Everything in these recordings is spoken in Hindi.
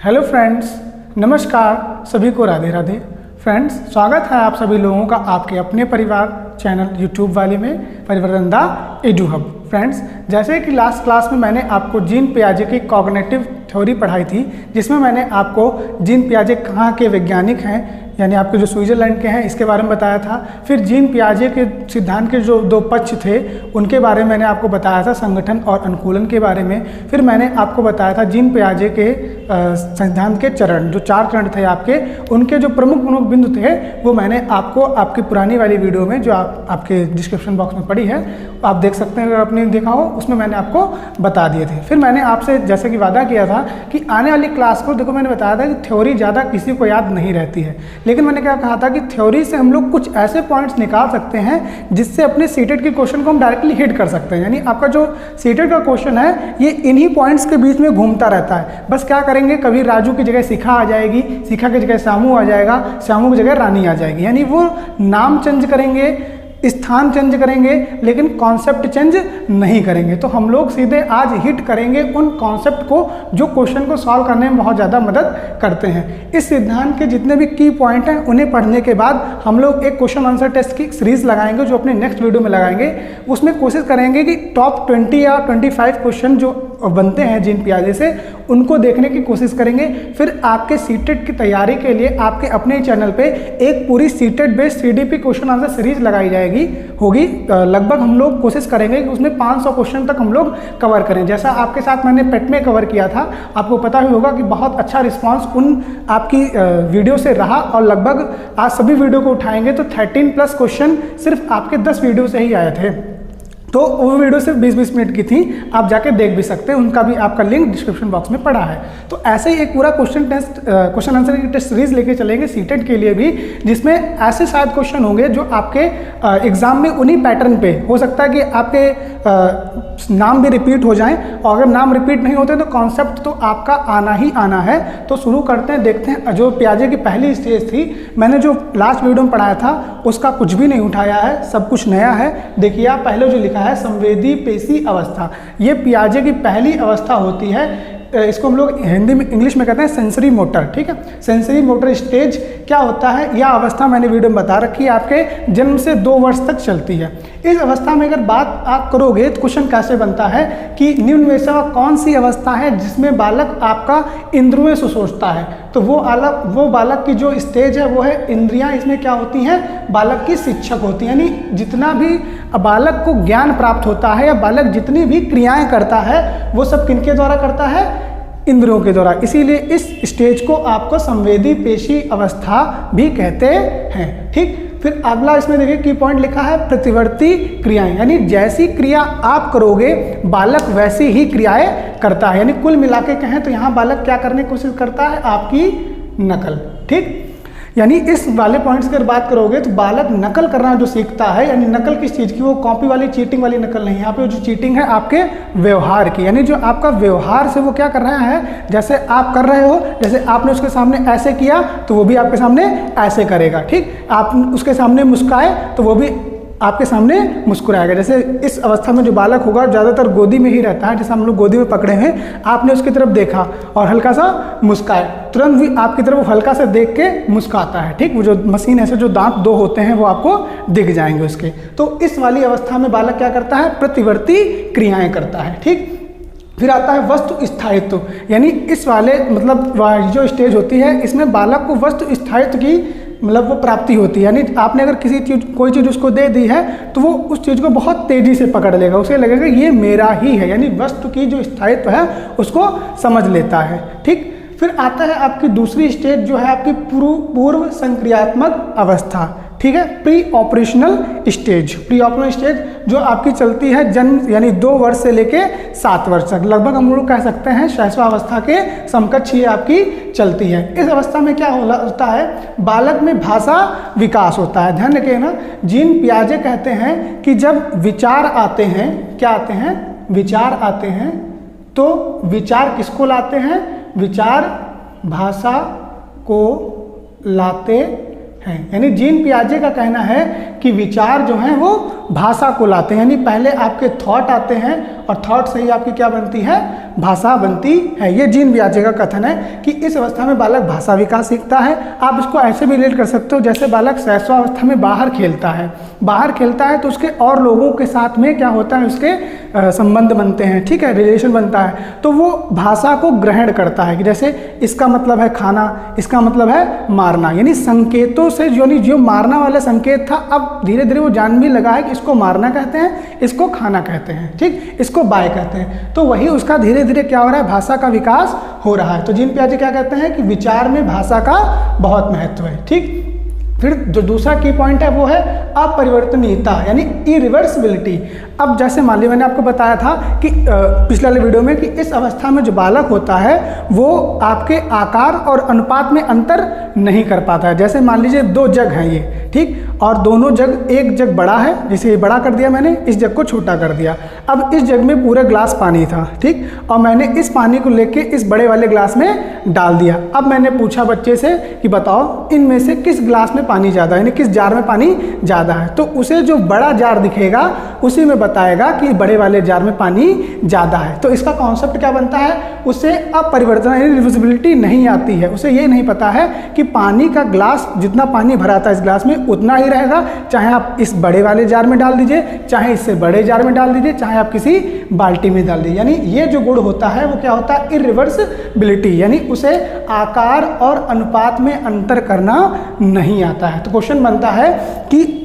हेलो फ्रेंड्स, नमस्कार, सभी को राधे राधे। फ्रेंड्स, स्वागत है आप सभी लोगों का आपके अपने परिवार चैनल यूट्यूब वाले में परिवर्तन द एडू हब। फ्रेंड्स, जैसे कि लास्ट क्लास में मैंने आपको जीन पियाजे की कॉग्निटिव थ्योरी पढ़ाई थी, जिसमें मैंने आपको जीन पियाजे कहाँ के वैज्ञानिक हैं, यानी आपके जो स्विट्जरलैंड के हैं, इसके बारे में बताया था। फिर जीन पियाजे के सिद्धांत के जो दो पक्ष थे उनके बारे में मैंने आपको बताया था, संगठन और अनुकूलन के बारे में। फिर मैंने आपको बताया था जीन पियाजे के सिद्धांत के चरण, जो 4 चरण थे आपके, उनके जो प्रमुख बिंदु थे वो मैंने आपको आपकी पुरानी वाली वीडियो में जो आपके डिस्क्रिप्शन बॉक्स में पड़ी है, आप देख सकते हैं। अगर आपने देखा हो उसमें मैंने आपको बता दिए थे। फिर मैंने आपसे जैसे कि वादा किया था कि आने वाली क्लास को देखो, मैंने बताया था कि थ्योरी ज़्यादा किसी को याद नहीं रहती है, लेकिन मैंने क्या कहा था कि थ्योरी से हम लोग कुछ ऐसे पॉइंट्स निकाल सकते हैं जिससे अपने सीटेट के क्वेश्चन को हम डायरेक्टली हिट कर सकते हैं। यानी आपका जो सीटेट का क्वेश्चन है ये इन्हीं पॉइंट्स के बीच में घूमता रहता है। बस क्या करेंगे, कभी राजू की जगह शिखा आ जाएगी, शिखा की जगह श्यामू आ जाएगा, श्यामू की जगह रानी आ जाएगी। यानी वो नाम चेंज करेंगे, स्थान चेंज करेंगे, लेकिन कॉन्सेप्ट चेंज नहीं करेंगे। तो हम लोग सीधे आज हिट करेंगे उन कॉन्सेप्ट को जो क्वेश्चन को सॉल्व करने में बहुत ज़्यादा मदद करते हैं। इस सिद्धांत के जितने भी की पॉइंट हैं उन्हें पढ़ने के बाद हम लोग एक क्वेश्चन आंसर टेस्ट की सीरीज लगाएंगे, जो अपने नेक्स्ट वीडियो में लगाएंगे। उसमें कोशिश करेंगे कि टॉप 20 या 25 क्वेश्चन जो बनते हैं जीन पियाजे से, उनको देखने की कोशिश करेंगे। फिर आपके सीटेट की तैयारी के लिए आपके अपने चैनल पे एक पूरी CTET based CDP question answer series लगाई जाएगी होगी। लगभग हम लोग कोशिश करेंगे कि उसमें 500 क्वेश्चन तक हम लोग कवर करें। जैसा आपके साथ मैंने पेट में कवर किया था, आपको पता ही होगा कि बहुत अच्छा रिस्पांस उन आपकी वीडियो से रहा, और लगभग आज सभी वीडियो को उठाएंगे तो 13+ क्वेश्चन सिर्फ आपके 10 वीडियो से ही आए थे। तो वो वीडियो सिर्फ 20-20 मिनट की थी, आप जाके देख भी सकते हैं, उनका भी आपका लिंक डिस्क्रिप्शन बॉक्स में पड़ा है। तो ऐसे ही एक पूरा क्वेश्चन आंसर की टेस्ट सीरीज लेके चलेंगे सीटेट के लिए भी, जिसमें ऐसे शायद क्वेश्चन होंगे जो आपके एग्जाम में उन्हीं पैटर्न पे हो सकता है कि आपके नाम भी रिपीट हो जाएं, और अगर नाम रिपीट नहीं होते तो कॉन्सेप्ट तो आपका आना ही आना है। तो शुरू करते हैं, देखते हैं। जो पियाजे की पहली स्टेज थी, मैंने जो लास्ट वीडियो में पढ़ाया था उसका कुछ भी नहीं उठाया है, सब कुछ नया है। देखिए आप पहले जो लिखा है संवेदी पेशी अवस्था, ये पियाजे की पहली अवस्था होती है। इसको हम लोग हिंदी में इंग्लिश में कहते हैं सेंसरी मोटर। ठीक है, सेंसरी मोटर स्टेज क्या होता है, यह अवस्था मैंने वीडियो में बता रखी है, आपके जन्म से 2 वर्ष तक चलती है। इस अवस्था में अगर बात आप करोगे तो क्वेश्चन कैसे बनता है कि निम्न में से कौन सी अवस्था है जिसमें बालक आपका इंद्रियों से सोचता है। तो वो बालक की जो स्टेज है वो है इंद्रियां। इसमें क्या होती हैं, बालक की शिक्षक होती हैं। यानी जितना भी बालक को ज्ञान प्राप्त होता है या बालक जितनी भी क्रियाएं करता है वो सब किनके द्वारा करता है, इंद्रियों के द्वारा। इसीलिए इस स्टेज को आपको संवेदी पेशी अवस्था भी कहते हैं। ठीक, फिर अगला इसमें देखिए की पॉइंट लिखा है प्रतिवर्ती क्रियाएं, यानी जैसी क्रिया आप करोगे बालक वैसी ही क्रियाएं करता है। यानी कुल मिला के कहें तो यहाँ बालक क्या करने की कोशिश करता है, आपकी नकल। ठीक, यानी इस वाले पॉइंट्स की अगर बात करोगे तो बालक नकल करना जो सीखता है, यानी नकल किस चीज़ की, वो कॉपी वाली चीटिंग वाली नकल नहीं। यहाँ पे जो चीटिंग है आपके व्यवहार की, यानी जो आपका व्यवहार से वो क्या कर रहा है, जैसे आप कर रहे हो, जैसे आपने उसके सामने ऐसे किया तो वो भी आपके सामने ऐसे करेगा। ठीक, आप उसके सामने मुस्काए तो वो भी आपके सामने मुस्कुराएगा। जैसे इस अवस्था में जो बालक होगा ज़्यादातर गोदी में ही रहता है, जैसे हम लोग गोदी में पकड़े हैं, आपने उसकी तरफ देखा और हल्का सा मुस्काए, तुरंत भी आपकी तरफ हल्का से देख के मुस्काता है। ठीक, वो जो मशीन ऐसे जो दांत 2 होते हैं वो आपको दिख जाएंगे उसके। तो इस वाली अवस्था में बालक क्या करता है, प्रतिवर्ती क्रियाएं करता है। ठीक, फिर आता है वस्तु स्थायित्व, यानी इस वाले मतलब जो स्टेज होती है इसमें बालक को वस्तु स्थायित्व की मतलब वो प्राप्ति होती है। यानी आपने अगर कोई चीज़ उसको दे दी है तो वो उस चीज़ को बहुत तेज़ी से पकड़ लेगा, उसे लगेगा ये मेरा ही है, यानी वस्तु की जो स्थायित्व है उसको समझ लेता है। ठीक, फिर आता है आपकी दूसरी स्टेज जो है आपकी पूर्व संक्रियात्मक अवस्था। ठीक है, pre operational stage. Pre operational stage जो आपकी चलती है जन्म यानी 2 वर्ष से लेके 7 वर्ष तक, लगभग हम लोग कह सकते हैं शैशवावस्था के समकक्ष ये आपकी चलती है। इस अवस्था में क्या होता है, बालक में भाषा विकास होता है। ध्यान रखिए ना, जीन पियाजे कहते हैं कि जब विचार आते हैं, क्या आते हैं, विचार आते हैं, तो विचार किसको लाते हैं, विचार भाषा को लाते हैं। यानी जीन पियाजे का कहना है कि विचार जो हैं वो भाषा को लाते हैं, यानी पहले आपके थॉट आते हैं और थॉट से ही आपकी क्या बनती है, भाषा बनती है। ये जीन पियाजे का कथन है कि इस अवस्था में बालक भाषा विकास सीखता है। आप इसको ऐसे भी रिलेट कर सकते हो जैसे बालक शैशवावस्था में बाहर खेलता है तो उसके और लोगों के साथ में क्या होता है, उसके संबंध बनते हैं, ठीक है, रिलेशन बनता है, तो वो भाषा को ग्रहण करता है कि जैसे इसका मतलब है खाना, इसका मतलब है मारना, यानी संकेतों से जो मारना वाला संकेत था अब धीरे धीरे वो जान भी लगा है कि इसको मारना कहते हैं, इसको खाना कहते हैं, ठीक, इसको बाय कहते हैं। तो वही उसका धीरे धीरे क्या हो रहा है, भाषा का विकास हो रहा है। तो जीन पियाजे क्या कहते हैं कि विचार में भाषा का बहुत महत्व है, ठीक। फिर जो दूसरा की पॉइंट है वो है अपरिवर्तनीयता, यानी इरिवर्सिबिलिटी। अब जैसे मान लीजिए मैंने आपको बताया था कि पिछले वाले वीडियो में कि इस अवस्था में जो बालक होता है वो आपके आकार और अनुपात में अंतर नहीं कर पाता है। जैसे मान लीजिए 2 जग हैं ये, ठीक, और दोनों जग, एक जग बड़ा है, जैसे ये बड़ा कर दिया मैंने, इस जग को छोटा कर दिया। अब इस जग में पूरा ग्लास पानी था, ठीक, और मैंने इस पानी को लेके इस बड़े वाले ग्लास में डाल दिया। अब मैंने पूछा बच्चे से कि बताओ इनमें से किस ग्लास में पानी ज़्यादा है, यानी किस जार में पानी ज़्यादा है, तो उसे जो बड़ा जार दिखेगा उसी में बताएगा कि बड़े वाले जार में पानी ज़्यादा है। तो इसका कॉन्सेप्ट क्या बनता है, उसे अपरिवर्तन यानी रिवर्सिबिलिटी नहीं आती है। उसे ये नहीं पता है कि पानी का ग्लास जितना पानी भरा था इस ग्लास में उतना ही रहेगा, चाहे आप इस बड़े वाले जार में डाल दीजिए, चाहे इससे बड़े जार में डाल दीजिए, चाहे आप किसी बाल्टी में डाल दीजिए। यानी ये जो गुण होता है वो क्या होता है, इरिवर्सिबिलिटी, यानी उसे आकार और अनुपात में अंतर करना नहीं आता है। तो क्वेश्चन बनता है कि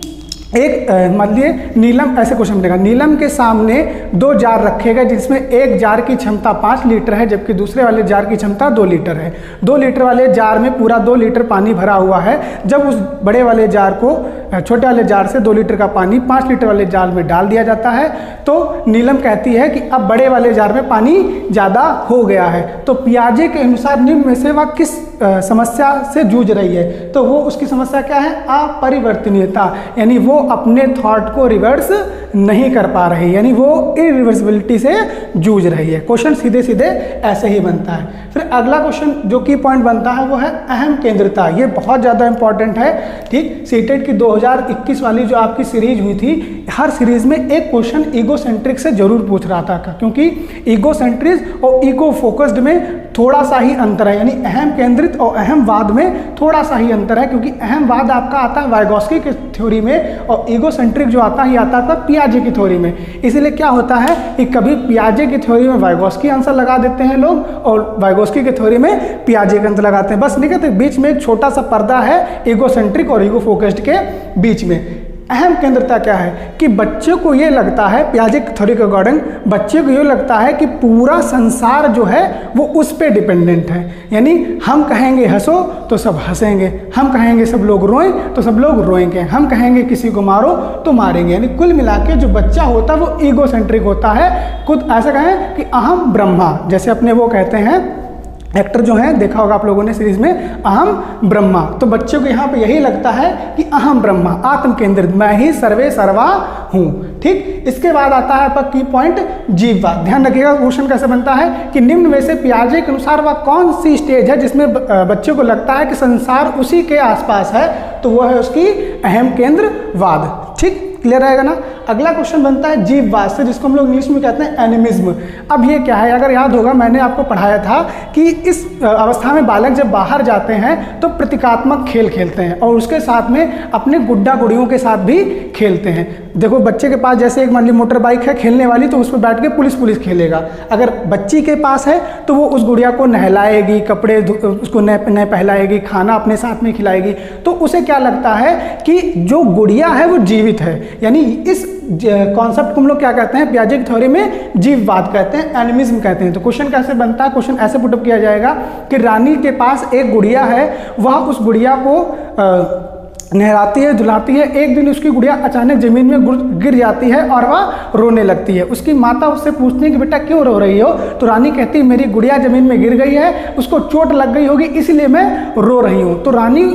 एक मान लीजिए नीलम, ऐसे क्वेश्चन बनेगा, नीलम के सामने 2 जार रखे गए जिसमें एक जार की क्षमता 5 लीटर है जबकि दूसरे वाले जार की क्षमता 2 लीटर है। 2 लीटर वाले जार में पूरा 2 लीटर पानी भरा हुआ है। जब उस बड़े वाले जार को छोटे वाले जार से 2 लीटर का पानी 5 लीटर वाले जार में डाल दिया जाता है तो नीलम कहती है कि अब बड़े वाले जार में पानी ज़्यादा हो गया है। तो पियाजे के अनुसार निम्न में से वह किस समस्या से जूझ रही है, तो वो उसकी समस्या क्या है, अपरिवर्तनीयता, यानी वो अपने थॉट को रिवर्स नहीं कर पा रही, यानी वो इरिवर्सिबिलिटी से जूझ रही है। क्वेश्चन सीधे सीधे ऐसे ही बनता है। फिर अगला क्वेश्चन जो की पॉइंट बनता है वो है अहम केंद्रता। ये बहुत ज़्यादा इंपॉर्टेंट है, ठीक। सीटेट की 2021 वाली जो आपकी सीरीज हुई थी, हर सीरीज में एक क्वेश्चन ईगोसेंट्रिक से जरूर पूछ रहा था, क्योंकि ईगोसेंट्रिक और ईगो फोकस्ड में थोड़ा सा ही अंतर है, यानी अहम केंद्रित और अहमवाद में थोड़ा सा ही अंतर है, क्योंकि अहमवाद आपका आता है वाइगोस्की की थ्योरी में और ईगोसेंट्रिक जो आता है आता था पियाजे की थ्योरी में। इसीलिए क्या होता है कि कभी पियाजे की थ्योरी में वाइगोस्की आंसर लगा देते हैं लोग और वाइगोस्की की थ्योरी में पियाजे का आंसर लगाते हैं, बस नहीं कहते, बीच में एक छोटा सा पर्दा है ईगोसेंट्रिक और ईगो फोकस्ड के बीच में। अहम केंद्रता क्या है कि बच्चे को ये लगता है, पियाजे की थ्योरी के अकॉर्डिंग बच्चे को ये लगता है कि पूरा संसार जो है वो उस पे डिपेंडेंट है, यानी हम कहेंगे हंसो तो सब हंसेंगे, हम कहेंगे सब लोग रोएं तो सब लोग रोएंगे, हम कहेंगे किसी को मारो तो मारेंगे। यानी कुल मिला के जो बच्चा होता है वो ईगोसेंट्रिक होता है, खुद ऐसा कहें कि अहम ब्रह्मा, जैसे अपने वो कहते हैं एक्टर जो है, देखा होगा आप लोगों ने सीरीज में, अहम ब्रह्मा। तो बच्चों को यहाँ पे यही लगता है कि अहम ब्रह्मा, आत्म केंद्रित, मैं ही सर्वे सर्वा हूँ, ठीक। इसके बाद आता है आपका की पॉइंट जीववाद। ध्यान रखिएगा क्वेश्चन कैसे बनता है कि निम्न में से पियाजे के अनुसार वह कौन सी स्टेज है जिसमें बच्चे को लगता है कि संसार उसी के आसपास है, तो वह है उसकी अहम केंद्रवाद, ठीक। क्लियर रहेगा ना। अगला क्वेश्चन बनता है जीववाद से, जिसको हम लोग इंग्लिश में कहते हैं एनिमिज्म। अब ये क्या है, अगर याद होगा मैंने आपको पढ़ाया था कि इस अवस्था में बालक जब बाहर जाते हैं तो प्रतीकात्मक खेल खेलते हैं और उसके साथ में अपने गुड्डा गुड़ियों के साथ भी खेलते हैं। देखो बच्चे के पास जैसे एक मान ली मोटर बाइक है खेलने वाली, तो उस पर बैठ के पुलिस खेलेगा। अगर बच्ची के पास है तो वो उस गुड़िया को नहलाएगी, कपड़े उसको नए पहलाएगी, खाना अपने साथ में खिलाएगी, तो उसे क्या लगता है कि जो गुड़िया है वो जीवित है। यानी इस कॉन्सेप्ट को हम लोग क्या कहते हैं, पियाजे की थ्योरी में जीववाद कहते हैं, एनिमिज्म कहते हैं। तो क्वेश्चन कैसे बनता है, क्वेश्चन ऐसे पुटअप किया जाएगा कि रानी के पास एक गुड़िया है, वह उस गुड़िया को नहलाती है, धुलाती है। एक दिन उसकी गुड़िया अचानक जमीन में गिर जाती है और वह रोने लगती है। उसकी माता उससे पूछती है कि बेटा क्यों रो रही हो, तो रानी कहती है मेरी गुड़िया जमीन में गिर गई है, उसको चोट लग गई होगी इसलिए मैं रो रही हूँ। तो रानी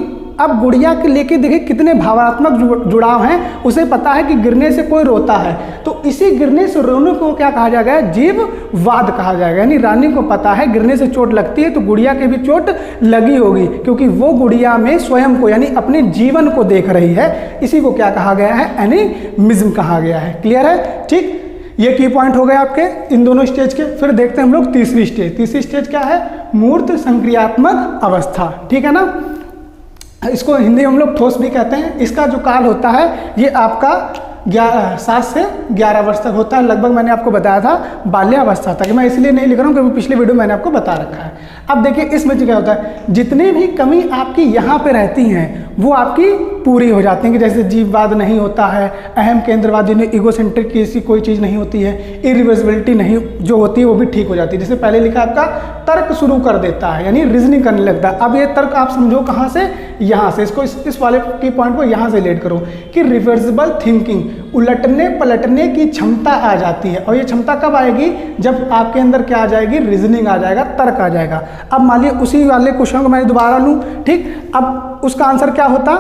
अब गुड़िया के लेके देखिए कितने भावनात्मक जुड़ाव हैं। उसे पता है कि गिरने से कोई रोता है, तो इसी गिरने से रोने को क्या कहा जाएगा, जीववाद कहा जाएगा। यानी रानी को पता है गिरने से चोट लगती है तो गुड़िया के भी चोट लगी होगी, क्योंकि वो गुड़िया में स्वयं को यानी अपने जीवन को देख रही है। इसी को क्या कहा गया है, एनिमिज्म कहा गया है। क्लियर है? ठीक, ये की पॉइंट हो गए आपके इन दोनों स्टेज के। फिर देखते हैं हम लोग तीसरी स्टेज। तीसरी स्टेज क्या है, मूर्त संक्रियात्मक अवस्था। ठीक है ना, इसको हिंदी में हम लोग ठोस भी कहते हैं। इसका जो काल होता है ये आपका 7 से 11 वर्ष तक होता है। लगभग मैंने आपको बताया था बाल्यावस्था तक, मैं इसलिए नहीं लिख रहा हूँ क्योंकि पिछले वीडियो मैंने आपको बता रखा है। अब देखिए इसमें क्या होता है, जितनी भी कमी आपकी यहाँ पे रहती हैं वो आपकी पूरी हो जाती हैं, कि जैसे जीववाद नहीं होता है, अहम केंद्रवादी ने ईगोसेंट्रिक की ऐसी कोई चीज़ नहीं होती है, इरिवर्सिबिलिटी नहीं जो होती है वो भी ठीक हो जाती है। जैसे पहले लिखा आपका तर्क शुरू कर देता है, यानी रीजनिंग करने लगता है। अब ये तर्क आप समझो कहाँ से, यहाँ से। इसको इस वाले की पॉइंट को यहाँ से रिलेट करो कि रिवर्सिबल थिंकिंग, उलटने पलटने की क्षमता आ जाती है। और ये क्षमता कब आएगी, जब आपके अंदर क्या आ जाएगी, रीजनिंग आ जाएगा, तर्क आ जाएगा। अब मान लीजिए उसी वाले क्वेश्चन को मैं दोबारा लूँ, ठीक। अब उसका आंसर क्या होता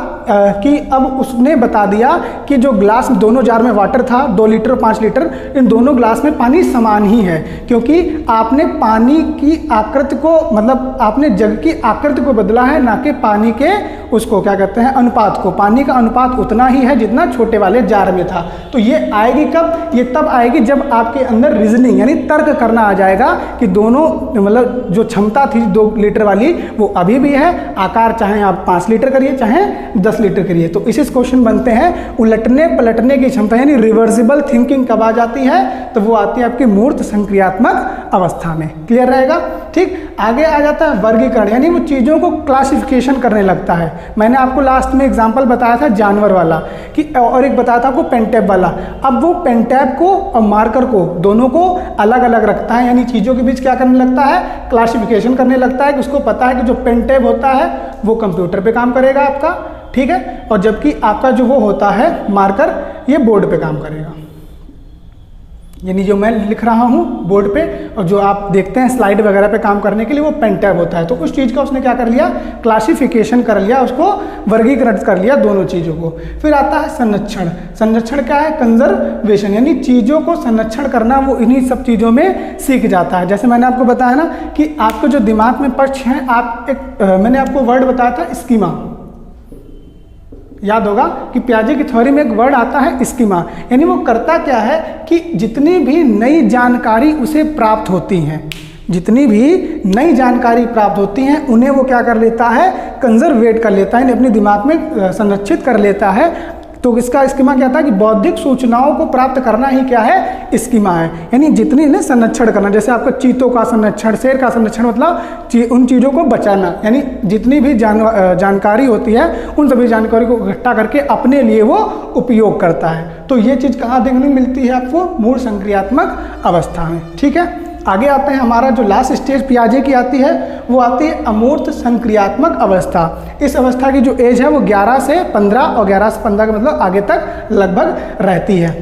कि अब उसने बता दिया कि जो ग्लास दोनों जार में वाटर था 2 लीटर और 5 लीटर, इन दोनों ग्लास में पानी समान ही है, क्योंकि आपने पानी की आकृति को, मतलब आपने जग की आकृति को बदला है, ना कि पानी के उसको क्या कहते हैं, अनुपात को। पानी का अनुपात उतना ही है जितना छोटे वाले जार में था। तो ये आएगी कब, ये तब आएगी जब आपके अंदर रीजनिंग यानी तर्क करना आ जाएगा कि दोनों मतलब जो क्षमता थी 2 लीटर वाली वो अभी भी है, आकार चाहे आप 5 लीटर करिए चाहे 10 लीटर करिए। तो इसी क्वेश्चन बनते हैं उलटने पलटने की क्षमता यानी रिवर्सिबल थिंकिंग कब आ जाती है, तो वो आती है आपकी मूर्त संक्रियात्मक अवस्था में। क्लियर रहेगा? ठीक। आगे आ जाता है वर्गीकरण, यानी वो चीज़ों को क्लासिफिकेशन करने लगता है। मैंने आपको लास्ट में एग्जांपल बताया था जानवर वाला कि, और एक बताया था आपको पेन-टैब वाला। अब वो पेन-टैब को और मार्कर को दोनों को अलग अलग रखता है, यानी चीज़ों के बीच क्या करने लगता है, क्लासिफिकेशन करने लगता है कि उसको पता है कि जो पेन-टैब होता है वो कंप्यूटर पे काम करेगा आपका, ठीक है, और जबकि आपका जो वो होता है मार्कर ये बोर्ड पे काम करेगा। यानी जो मैं लिख रहा हूँ बोर्ड पे और जो आप देखते हैं स्लाइड वगैरह पे काम करने के लिए वो पेन-टैब होता है। तो उस चीज़ का उसने क्या कर लिया, क्लासिफिकेशन कर लिया, उसको वर्गीकृत कर लिया दोनों चीज़ों को। फिर आता है संरक्षण। संरक्षण क्या है, कंजर्वेशन, यानी चीज़ों को संरक्षण करना वो इन्हीं सब चीज़ों में सीख जाता है। जैसे मैंने आपको बताया ना कि आपको जो दिमाग में पक्ष हैं, आप मैंने आपको वर्ड बताया था स्कीमा, याद होगा कि पियाजे की थ्योरी में एक वर्ड आता है स्कीमा, यानी वो करता क्या है कि जितनी भी नई जानकारी उसे प्राप्त होती हैं, जितनी भी नई जानकारी प्राप्त होती हैं उन्हें वो क्या कर लेता है, कंजर्वेट कर लेता है, अपने दिमाग में संरक्षित कर लेता है। तो इसका स्कीमा क्या था कि बौद्धिक सूचनाओं को प्राप्त करना ही क्या है, स्कीमा है। यानी जितनी ने संरक्षण करना, जैसे आपका चीतों का संरक्षण, शेर का संरक्षण, मतलब उन चीज़ों को बचाना, यानी जितनी भी जानकारी होती है उन सभी जानकारी को इकट्ठा करके अपने लिए वो उपयोग करता है। तो ये चीज़ कहाँ देखने मिलती है आपको, मूल संक्रियात्मक अवस्था में। ठीक है, आगे आते हैं, हमारा जो लास्ट स्टेज पियाजे की आती है वो आती है अमूर्त संक्रियात्मक अवस्था। इस अवस्था की जो एज है वो 11 से 15 और 11 से 15 का मतलब आगे तक लगभग रहती है।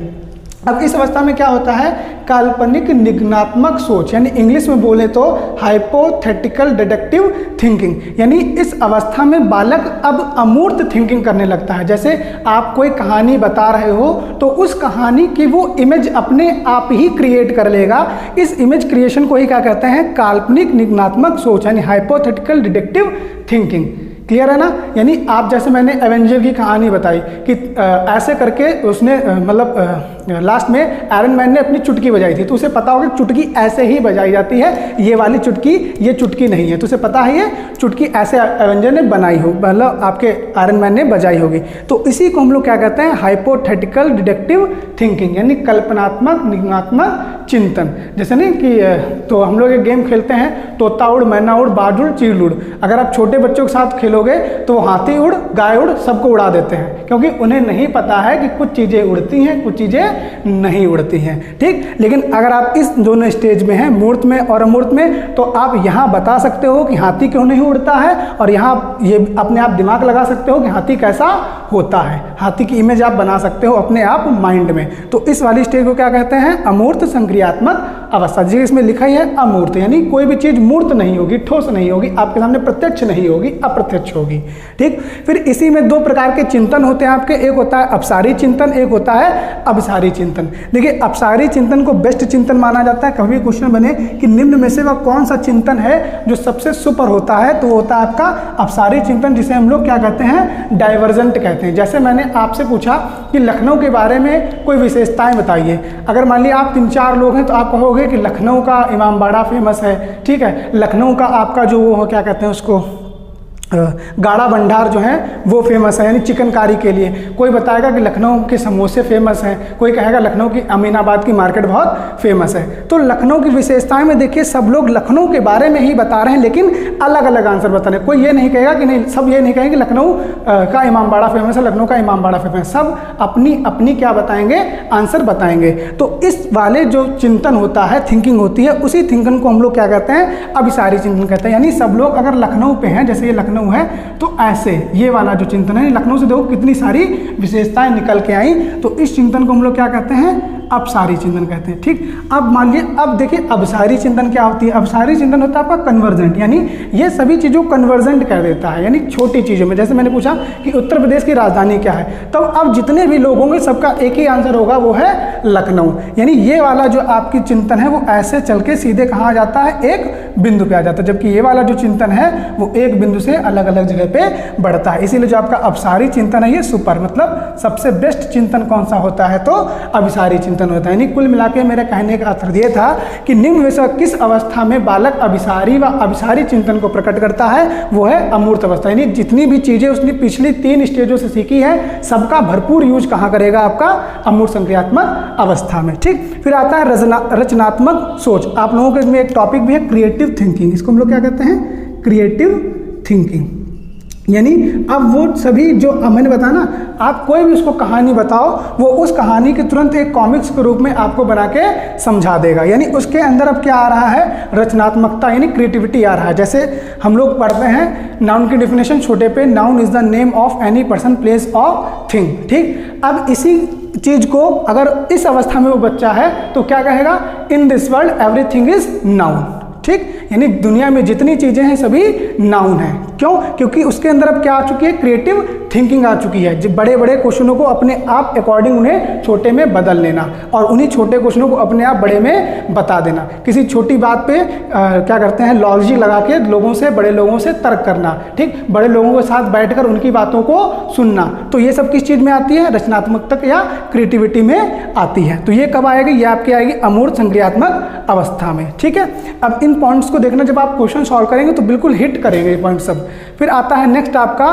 अब इस अवस्था में क्या होता है, काल्पनिक निगमनात्मक सोच, यानी इंग्लिश में बोले तो हाइपोथेटिकल डिडक्टिव थिंकिंग, यानी इस अवस्था में बालक अब अमूर्त थिंकिंग करने लगता है। जैसे आप कोई कहानी बता रहे हो तो उस कहानी की वो इमेज अपने आप ही क्रिएट कर लेगा। इस इमेज क्रिएशन को ही क्या कहते हैं, काल्पनिक निगमनात्मक सोच, यानी हाइपोथेटिकल डिडक्टिव थिंकिंग। क्लियर है ना? यानी आप जैसे मैंने एवेंजर की कहानी बताई कि ऐसे करके उसने मतलब लास्ट में आयरन मैन ने अपनी चुटकी बजाई थी, तो उसे पता होगा चुटकी ऐसे ही बजाई जाती है, ये वाली चुटकी ये चुटकी नहीं है, तो उसे पता है ये चुटकी ऐसे एवेंजर ने बनाई हो, मतलब आपके आयरन मैन ने बजाई होगी। तो इसी को हम लोग क्या कहते हैं, हाइपोथेटिकल डिडक्टिव थिंकिंग, यानी कल्पनात्मक निगमनात्मक चिंतन। जैसे नहीं कि तो हम लोग एक गेम खेलते हैं, तोता उड़, मैना उड़, बाज उड़, चील उड़। अगर आप छोटे बच्चों के साथ खेलोगे तो हाथी उड़, गाय उड़, सबको उड़ा देते हैं, क्योंकि उन्हें नहीं पता है कि कुछ चीज़ें उड़ती हैं, कुछ चीज़ें नहीं उड़ती हैं। ठीक, लेकिन अगर आप इस दोनों स्टेज में हैं, मूर्त में और अमूर्त में, तो आप यहाँ बता सकते हो कि हाथी क्यों नहीं उड़ता है, और यहाँ ये अपने आप दिमाग लगा सकते हो कि हाथी कैसा होता है, हाथी की इमेज आप बना सकते हो अपने आप माइंड में। तो इस वाली स्टेज को क्या कहते हैं, अमूर्त संक्रियात्मक अवस्था। जी इसमें लिखा ही है अमूर्त, यानी कोई भी चीज मूर्त नहीं होगी, ठोस नहीं होगी, आपके सामने प्रत्यक्ष नहीं होगी, अप्रत्यक्ष होगी। ठीक, फिर इसी में दो प्रकार के चिंतन होते हैं आपके, एक होता है अपसारी चिंतन, एक होता है अभिसारी चिंतन। देखिए अपसारी चिंतन को बेस्ट चिंतन माना जाता है। कभी क्वेश्चन बने कि निम्न में से वह कौन सा चिंतन है जो सबसे सुपर होता है, तो होता है आपका अपसारी चिंतन, जिसे हम लोग क्या कहते हैं, डाइवर्जेंट कहते हैं। जैसे मैंने आपसे पूछा कि लखनऊ के बारे में कोई विशेषताएं बताइए, अगर मान लिया आप 3-4 लोग हैं तो आप कहोगे कि लखनऊ का इमामबाड़ा फेमस है, ठीक है, लखनऊ का आपका जो वो क्या कहते हैं उसको गाड़ा भंडार जो है वो फेमस है, यानी चिकनकारी के लिए। कोई बताएगा कि लखनऊ के समोसे फेमस हैं, कोई कहेगा लखनऊ की अमीनाबाद की मार्केट बहुत फेमस है। तो लखनऊ की विशेषताएं में देखिए सब लोग लखनऊ के बारे में ही बता रहे हैं, लेकिन अलग अलग आंसर बता रहे हैं। कोई ये नहीं कहेगा कि नहीं, सब ये नहीं कहेंगे लखनऊ का इमामबाड़ा फेमस है, लखनऊ का इमामबाड़ा फेमस है, सब अपनी अपनी क्या बताएंगे, आंसर बताएंगे। तो इस वाले जो चिंतन होता है, थिंकिंग होती है, उसी थिंकिंग को हम लोग क्या कहते हैं, अभिसारी चिंतन कहते हैं। यानी सब लोग अगर लखनऊ पे हैं, जैसे ये लखनऊ है, तो ऐसे ये वाला जो चिंतन है, लखनऊ से देखो कितनी सारी विशेषताएं निकल के आई, तो इस चिंतन को हम लोग क्या कहते हैं, अपसारी चिंतन कहते हैं। ठीक, अब मान लीजिए, अब देखिए अभिसारी चिंतन क्या होती है। अभिसारी चिंतन होता है आपका कन्वर्जेंट, यानी ये सभी चीजों कन्वर्जेंट कह देता है, यानी छोटी चीजों में। जैसे मैंने पूछा कि उत्तर प्रदेश की राजधानी क्या है, तो अब जितने भी लोग होंगे सबका एक ही आंसर होगा, वो है लखनऊ। यानी ये वाला जो आपकी चिंतन है वो ऐसे चल के सीधे कहाँ आ जाता है, एक बिंदु पे आ जाता है, जबकि ये वाला जो चिंतन है वो एक बिंदु से अलग अलग जगह पे बढ़ता है। इसीलिए जो आपका अपसारी चिंतन है ये सुपर, मतलब सबसे बेस्ट चिंतन कौन सा होता है, तो अभिसारी चिंतन होता है। यानी कुल मिलाकर मेरे कहने का अर्थ ये था कि निम्न में से किस अवस्था में बालक अभिसारी व अभिसारी चिंतन को प्रकट करता है, वो है अमूर्त अवस्था। यानी जितनी भी चीजें उसने पिछली 3 स्टेजों से सीखी है, सबका भरपूर यूज कहाँ करेगा, आपका अमूर्त संक्रियात्मक अवस्था में। ठीक, फिर आता है रचनात्मक सोच। आप लोगों के इसमें एक टॉपिक भी है क्रिएटिव थिंकिंग, इसको हम लोग क्या कहते हैं, क्रिएटिव थिंकिंग। यानी अब वो सभी जो मैंने बताया ना, आप कोई भी उसको कहानी बताओ, वो उस कहानी के तुरंत एक कॉमिक्स के रूप में आपको बना के समझा देगा। यानी उसके अंदर अब क्या आ रहा है, रचनात्मकता यानी क्रिएटिविटी आ रहा है। जैसे हम लोग पढ़ते हैं नाउन की डेफिनेशन छोटे पे, noun is the name of any person, place और थिंग। ठीक, अब इसी चीज को अगर इस अवस्था में वो बच्चा है तो क्या कहेगा, in this world everything is noun. ठीक, यानी दुनिया में जितनी चीजें हैं सभी नाउन है। क्यों, क्योंकि उसके अंदर अब क्या आ चुकी है, क्रिएटिव थिंकिंग आ चुकी है। जब बड़े बड़े क्वेश्चनों को अपने आप अकॉर्डिंग उन्हें छोटे में बदल लेना, और उन्हीं छोटे क्वेश्चनों को अपने आप बड़े में बता देना। किसी छोटी बात पे क्या करते हैं, लॉजिक लगा के लोगों से, बड़े लोगों से तर्क करना। ठीक, बड़े लोगों के साथ बैठकर उनकी बातों को सुनना। तो ये सब किस चीज में आती है, रचनात्मकता या क्रिएटिविटी में आती है। तो ये कब आएगी, ये आपकी आएगी अमूर्त संक्रियात्मक अवस्था में। ठीक है, अब इन पॉइंट्स को देखना, जब आप क्वेश्चन सॉल्व करेंगे तो बिल्कुल हिट करेंगे ये पॉइंट सब। फिर आता है नेक्स्ट आपका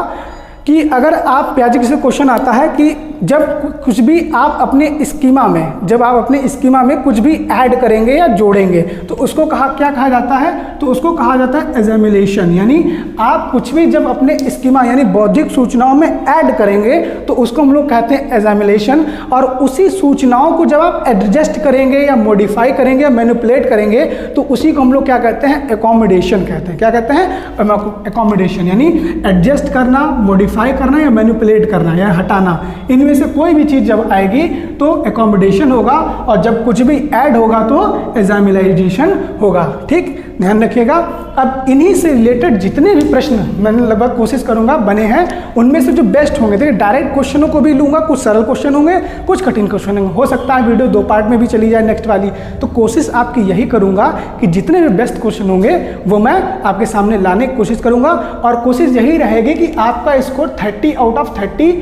कि अगर आप प्याजी किसी क्वेश्चन आता है कि जब कुछ भी आप अपने स्कीमा में, जब आप अपने स्कीमा में कुछ भी ऐड करेंगे या जोड़ेंगे तो उसको क्या कहा जाता है, तो उसको कहा जाता है एजामिलेशन। यानी आप कुछ भी जब अपने स्कीमा यानी बौद्धिक सूचनाओं में ऐड करेंगे तो उसको हम लोग कहते हैं एजामिलेशन। और उसी सूचनाओं को जब आप एडजस्ट करेंगे या मॉडिफाई करेंगे या मैनिपुलेट करेंगे तो उसी को हम लोग क्या कहते हैं, एकोमोडेशन कहते हैं। क्या कहते हैं, एकोमोडेशन। यानी एडजस्ट करना, मॉडिफाई करना या मैनिपुलेट करना या हटाना, इनमें से कोई भी चीज जब आएगी तो एकोमोडेशन होगा, और जब कुछ भी ऐड होगा तो एग्जामिलाइजेशन होगा। ठीक, ध्यान रखिएगा। अब इन्हीं से रिलेटेड जितने भी प्रश्न मैंने लगभग कोशिश करूंगा बने हैं, उनमें से जो बेस्ट होंगे, देखिए डायरेक्ट क्वेश्चनों को भी लूंगा, कुछ सरल क्वेश्चन होंगे, कुछ कठिन क्वेश्चन होंगे। हो सकता है वीडियो 2 पार्ट में भी चली जाए नेक्स्ट वाली। तो कोशिश आपकी यही करूंगा कि जितने भी बेस्ट क्वेश्चन होंगे वो मैं आपके सामने लाने की कोशिश करूंगा, और कोशिश यही रहेगी कि आपका स्कोर 30 आउट ऑफ 30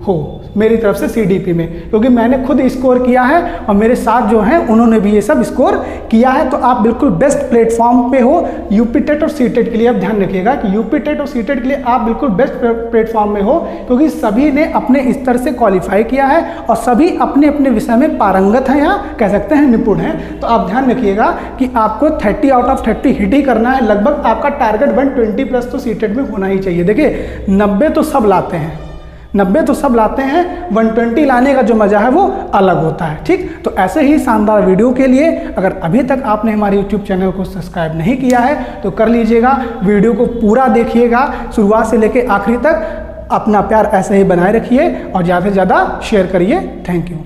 हो मेरी तरफ से CDP में, क्योंकि मैंने खुद स्कोर किया है और मेरे साथ जो हैं उन्होंने भी ये सब स्कोर किया है। तो आप बिल्कुल बेस्ट प्लेटफॉर्म पे हो यूपी टेट और सी टेट के लिए। आप ध्यान रखिएगा कि यूपी टेट और सी टेट के लिए आप बिल्कुल बेस्ट प्लेटफॉर्म में हो, क्योंकि सभी ने अपने स्तर से क्वालिफाई किया है और सभी अपने अपने विषय में पारंगत हैं, या कह सकते हैं निपुण हैं। तो आप ध्यान रखिएगा कि आपको 30 आउट ऑफ 30 हिट ही करना है। लगभग आपका टारगेट 120 प्लस तो सी टेट में होना ही चाहिए। देखिए 90 तो सब लाते हैं, 90 तो सब लाते हैं, 120 लाने का जो मजा है वो अलग होता है। ठीक, तो ऐसे ही शानदार वीडियो के लिए अगर अभी तक आपने हमारे YouTube चैनल को सब्सक्राइब नहीं किया है तो कर लीजिएगा। वीडियो को पूरा देखिएगा शुरुआत से लेकर आखिरी तक। अपना प्यार ऐसे ही बनाए रखिए और ज़्यादा से ज़्यादा शेयर करिए। Thank you.